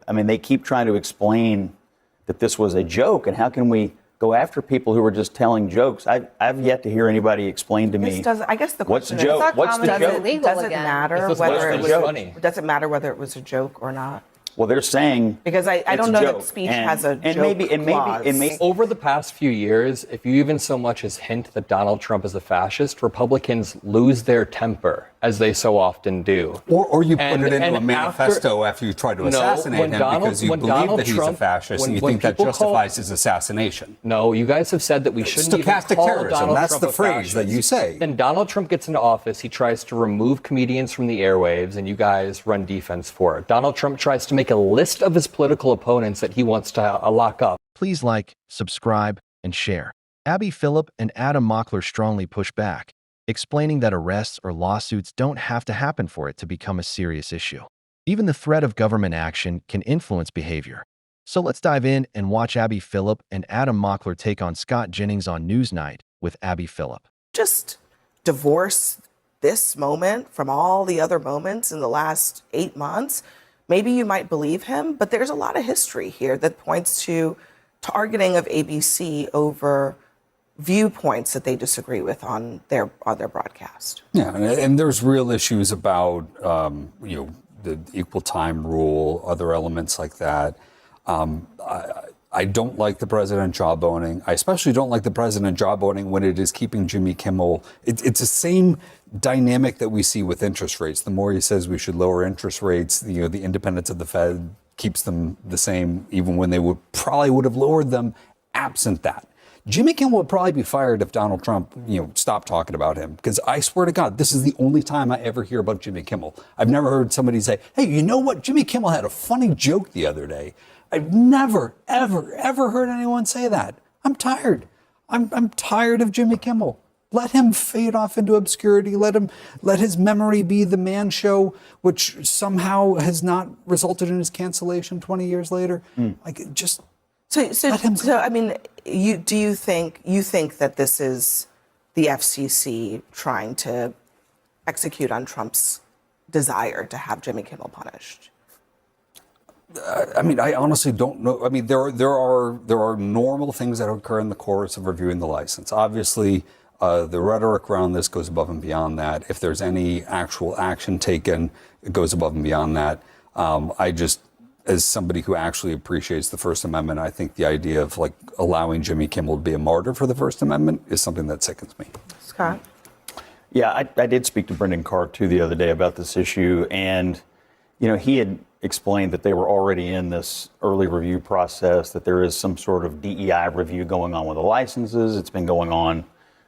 I mean, they keep trying to explain that this was a joke, and how can we go after people who are just telling jokes? I've yet to hear anybody explain to me. I guess the what's the question joke? is, What's the joke? Does it matter whether it was funny? Does it matter whether it was a joke or not? Well, they're saying because I don't know that speech has a joke clause. Over the past few years, if you even so much as hint that Donald Trump is a fascist, Republicans lose their temper, as they so often do. Or you put it into a manifesto after you try to assassinate him because you believe that he's a fascist and you think that justifies his assassination. No, you guys have said that we shouldn't even call terrorism. Donald That's Trump the a phrase fascist. that you say. Then Donald Trump gets into office, he tries to remove comedians from the airwaves, and you guys run defense for it. Donald Trump tries to make a list of his political opponents that he wants to lock up. Please like, subscribe, and share. Phillip and Adam Mockler strongly push back, explaining that arrests or lawsuits don't have to happen for it to become a serious issue. Even the threat of government action can influence behavior. So let's dive in and watch Phillip and Adam Mockler take on Scott Jennings on Newsnight with Phillip. Just divorce this moment from all the other moments in the last 8 months. Maybe you might believe him, but there's a lot of history here that points to targeting of ABC over viewpoints that they disagree with on their broadcast. Yeah, and there's real issues about the equal time rule, other elements like that. I don't like the president jawboning. I especially don't like the president jawboning when it is keeping Jimmy Kimmel. It's the same dynamic that we see with interest rates. The more he says we should lower interest rates, the independence of the Fed keeps them the same, even when they probably would have lowered them absent that. Jimmy Kimmel would probably be fired if Donald Trump, stopped talking about him. Because I swear to God, this is the only time I ever hear about Jimmy Kimmel. I've never heard somebody say, hey, you know what? Jimmy Kimmel had a funny joke the other day. I've never, ever, ever heard anyone say that. I'm tired. I'm tired of Jimmy Kimmel. Let him fade off into obscurity. Let his memory be the Man Show, which somehow has not resulted in his cancellation 20 years later. So I mean, do you think that this is the FCC trying to execute on Trump's desire to have Jimmy Kimmel punished? I mean, I honestly don't know. I mean, there are normal things that occur in the course of reviewing the license. Obviously, the rhetoric around this goes above and beyond that. If there's any actual action taken, it goes above and beyond that. As somebody who actually appreciates the First Amendment, I think the idea of allowing Jimmy Kimmel to be a martyr for the First Amendment is something that sickens me. Scott? Yeah, I did speak to Brendan Carr, too, the other day about this issue. And, he had explained that they were already in this early review process, that there is some sort of DEI review going on with the licenses. It's been going on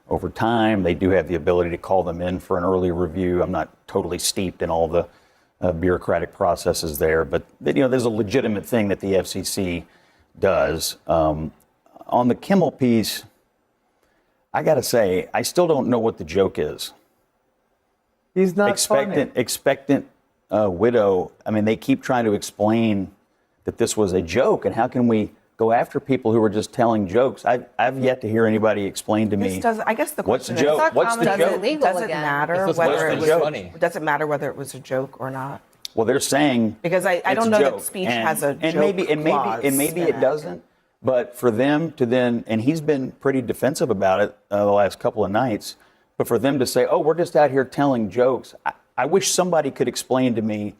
over time. They do have the ability to call them in for an early review. I'm not totally steeped in all the bureaucratic processes there, but there's a legitimate thing that the FCC does. On the Kimmel piece, I got to say, I still don't know what the joke is. He's not expectant widow. I mean, they keep trying to explain that this was a joke, and how can we go after people who are just telling jokes? I've yet to hear anybody explain to me. I guess the what's question the joke? is, What's the joke? Does it matter whether it was funny? Does it matter whether it was a joke or not? Well, they're saying because I don't know that speech has a and joke maybe it doesn't. But for them to then, and he's been pretty defensive about it the last couple of nights. But for them to say, "Oh, we're just out here telling jokes," I wish somebody could explain to me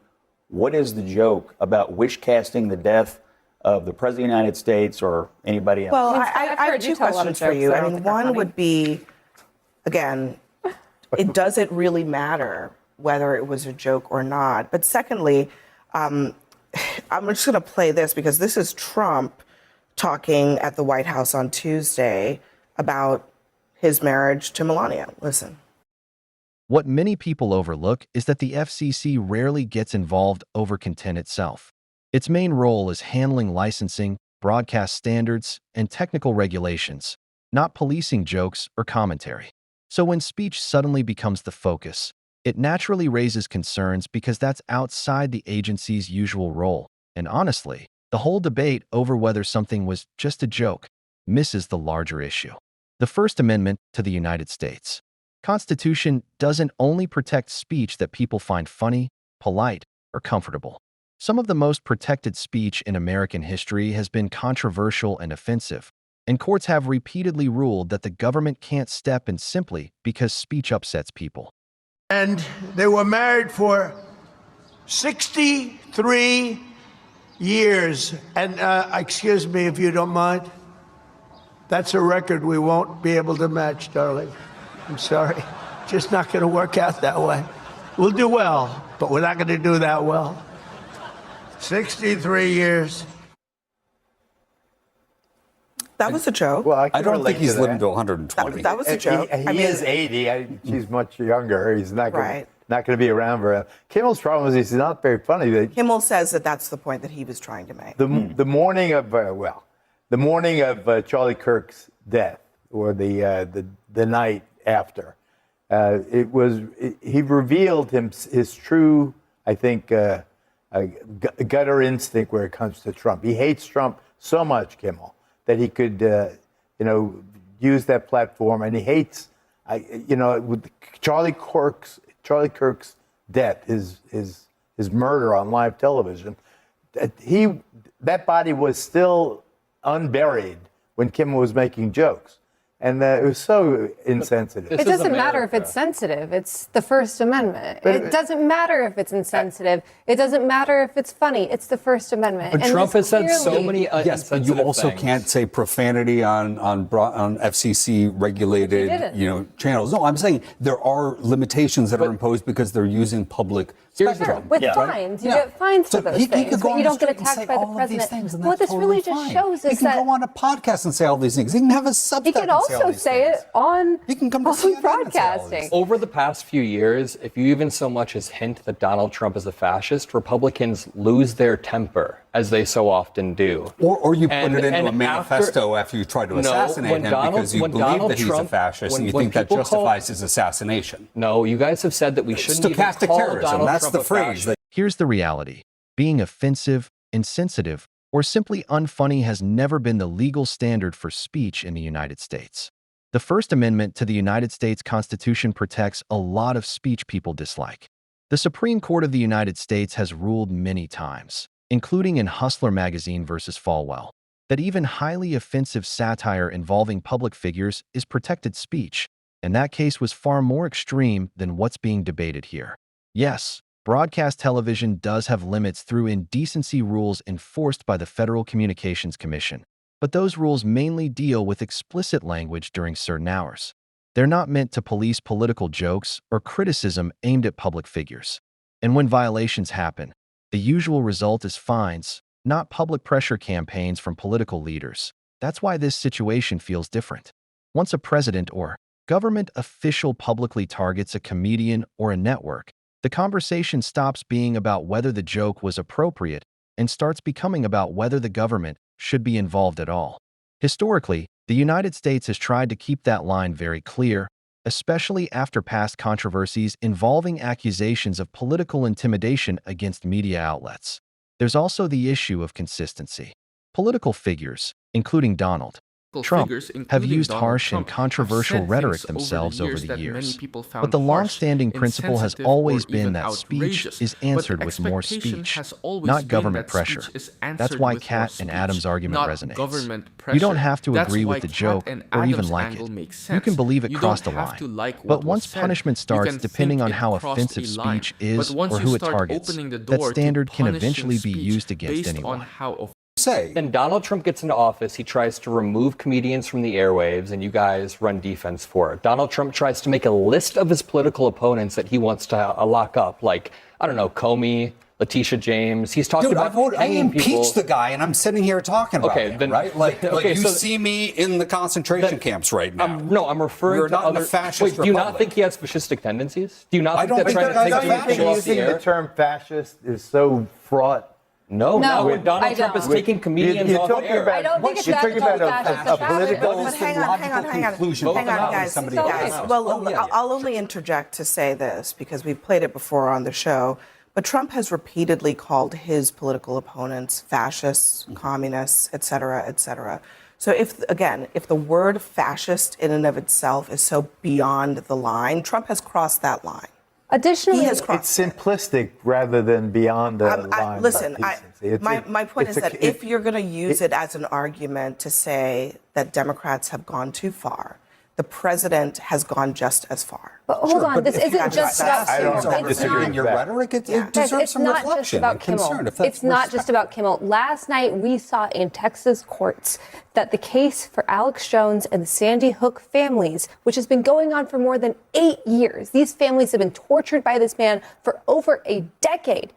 what is the joke about wish casting the death of the President of the United States or anybody else. Well, I have two questions for you. I mean, one would be, again, does it really matter whether it was a joke or not? But secondly, I'm just going to play this because this is Trump talking at the White House on Tuesday about his marriage to Melania. Listen. What many people overlook is that the FCC rarely gets involved over content itself. Its main role is handling licensing, broadcast standards, and technical regulations, not policing jokes or commentary. So when speech suddenly becomes the focus, it naturally raises concerns because that's outside the agency's usual role. And honestly, the whole debate over whether something was just a joke misses the larger issue. The First Amendment to the United States Constitution doesn't only protect speech that people find funny, polite, or comfortable. Some of the most protected speech in American history has been controversial and offensive, and courts have repeatedly ruled that the government can't step in simply because speech upsets people. And they were married for 63 years. And excuse me if you don't mind. That's a record we won't be able to match, darling. I'm sorry. Just not going to work out that way. We'll do well, but we're not going to do that well. 63 years. That was a joke. Well, I don't think he's living to 120. That was a joke. He is 80. She's much younger. He's not going Right. to be around for. Kimmel's problem is he's not very funny. Kimmel says that that's the point that he was trying to make. The morning of the morning of Charlie Kirk's death, or the night after, he revealed his true, I think, gutter instinct where it comes to Trump. He hates Trump so much, Kimmel, that he could, use that platform, and he hates, with Charlie Kirk's death, his murder on live television. That body was still unburied when Kimmel was making jokes. And it was so insensitive. It doesn't matter if it's sensitive. It's the First Amendment. It doesn't matter if it's insensitive. It doesn't matter if it's funny. It's the First Amendment. But and Trump has said so clearly- many Yes, but you also things. can't say profanity on FCC regulated channels. No, I'm saying there are limitations that are imposed because they're using public spectrum. With fines, you get fines for those he things, could go but on you the don't get street and say attacked by the all of these president. things, and What that's this really totally just fine. shows He is can that go on a podcast and say all these things. He can have a Substack. he can and say all also these say things. it on He can come to CNN and say all these broadcasting. Over the past few years, if you even so much as hint that Donald Trump is a fascist, Republicans lose their temper, as they so often do. Or you put And- it into and a manifesto after you try to assassinate him because you believe that he's a fascist and you think that justifies his assassination. No, you guys have said that we shouldn't even Stochastic call terrorism, Donald that's Trump the a phrase fascist. that Here's the reality. Being offensive, insensitive, or simply unfunny has never been the legal standard for speech in the United States. The First Amendment to the United States Constitution protects a lot of speech people dislike. The Supreme Court of the United States has ruled many times, including in Hustler magazine versus Falwell, that even highly offensive satire involving public figures is protected speech, and that case was far more extreme than what's being debated here. Yes, broadcast television does have limits through indecency rules enforced by the Federal Communications Commission, but those rules mainly deal with explicit language during certain hours. They're not meant to police political jokes or criticism aimed at public figures. And when violations happen, the usual result is fines, not public pressure campaigns from political leaders. That's why this situation feels different. Once a president or government official publicly targets a comedian or a network, the conversation stops being about whether the joke was appropriate and starts becoming about whether the government should be involved at all. Historically, the United States has tried to keep that line very clear, especially after past controversies involving accusations of political intimidation against media outlets. There's also the issue of consistency. Political figures, including Donald Trump, have used harsh and controversial rhetoric themselves over the years. But the long-standing principle has always been that speech is answered with more speech, not government pressure. That's why Kat and Adam's argument resonates. You don't have to agree with the joke or even like it. You can believe it crossed a line. But once punishment starts depending on how offensive speech is or who it targets, that standard can eventually be used against anyone. say. Then Donald Trump gets into office, he tries to remove comedians from the airwaves, and you guys run defense for it. Donald Trump tries to make a list of his political opponents that he wants to lock up, like, I don't know, Comey, Letitia James. He's talking about I hanging people. impeached the guy, and I'm sitting here talking about Okay, him, then- right? Like okay, you so- see me in the concentration camps right now. No, I'm referring We're to not in other. a fascist Wait, do you not republic. think he has fascistic tendencies? Do you not I think don't that think trying that to guy's take a a fascist. show off the Using the air? term fascist is so fraught. No, No, when Donald I Trump is don't. taking comedians You're off the talking air. about, I don't think it's you're that talking about fascist, a fascist. political. But hang on. conclusion. Hang on, guys. Somebody Guys, else. well, I'll only interject to say this because we've played it before on the show. But Trump has repeatedly called his political opponents fascists, communists, et cetera, et cetera. So if the word fascist in and of itself is so beyond the line, Trump has crossed that line. Additionally, he has It's crossed. simplistic rather than beyond the line. Listen, of decency. my point is that if you're going to use it as an argument to say that Democrats have gone too far, the president has gone just as far. but hold on, this isn't that's just right. about I don't Kimmel. It's disagree not. with your that. rhetoric, it Guys, deserves it's some not just reflection about and Kimmel. concern. If that's It's not just about Kimmel. Last night we saw in Texas courts that the case for Alex Jones and the Sandy Hook families, which has been going on for more than 8 years, these families have been tortured by this man for over a decade.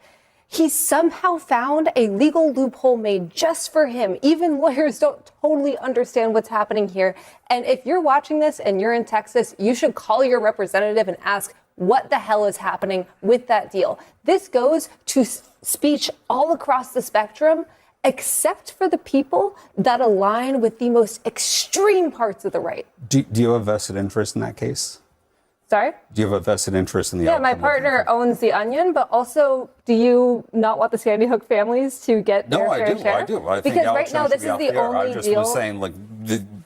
He somehow found a legal loophole made just for him. Even lawyers don't totally understand what's happening here. And if you're watching this and you're in Texas, you should call your representative and ask what the hell is happening with that deal. This goes to speech all across the spectrum, except for the people that align with the most extreme parts of the right. Do you have a vested interest in that case? Sorry? Do you have a vested interest in the Yeah, outcome my of partner owns The Onion, but also, do you not want the Sandy Hook families to get their fair share? I do. I think because Alex right now Jones should this be is off the air. only I just deal. was saying, like,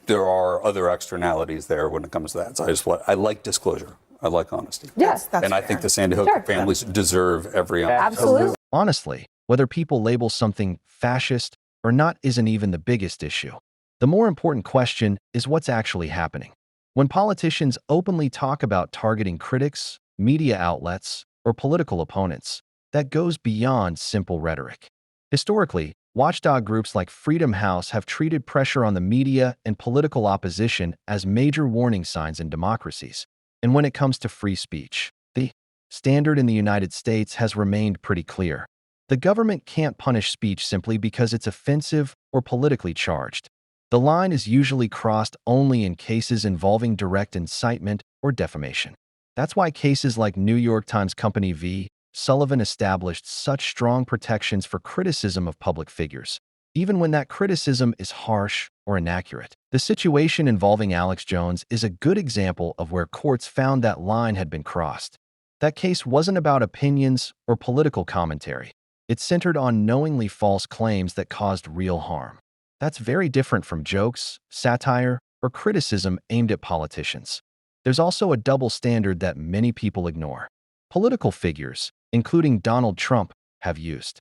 there are other externalities there when it comes to that. So I like disclosure. I like honesty. Yes, That's and I fair. think the Sandy Hook Sure. families deserve every ounce. Absolutely. Honestly, whether people label something fascist or not isn't even the biggest issue. The more important question is what's actually happening. When politicians openly talk about targeting critics, media outlets, or political opponents, that goes beyond simple rhetoric. Historically, watchdog groups like Freedom House have treated pressure on the media and political opposition as major warning signs in democracies. And when it comes to free speech, the standard in the United States has remained pretty clear. The government can't punish speech simply because it's offensive or politically charged. The line is usually crossed only in cases involving direct incitement or defamation. That's why cases like New York Times Company v. Sullivan established such strong protections for criticism of public figures, even when that criticism is harsh or inaccurate. The situation involving Alex Jones is a good example of where courts found that line had been crossed. That case wasn't about opinions or political commentary. It centered on knowingly false claims that caused real harm. That's very different from jokes, satire, or criticism aimed at politicians. There's also a double standard that many people ignore. Political figures, including Donald Trump, have used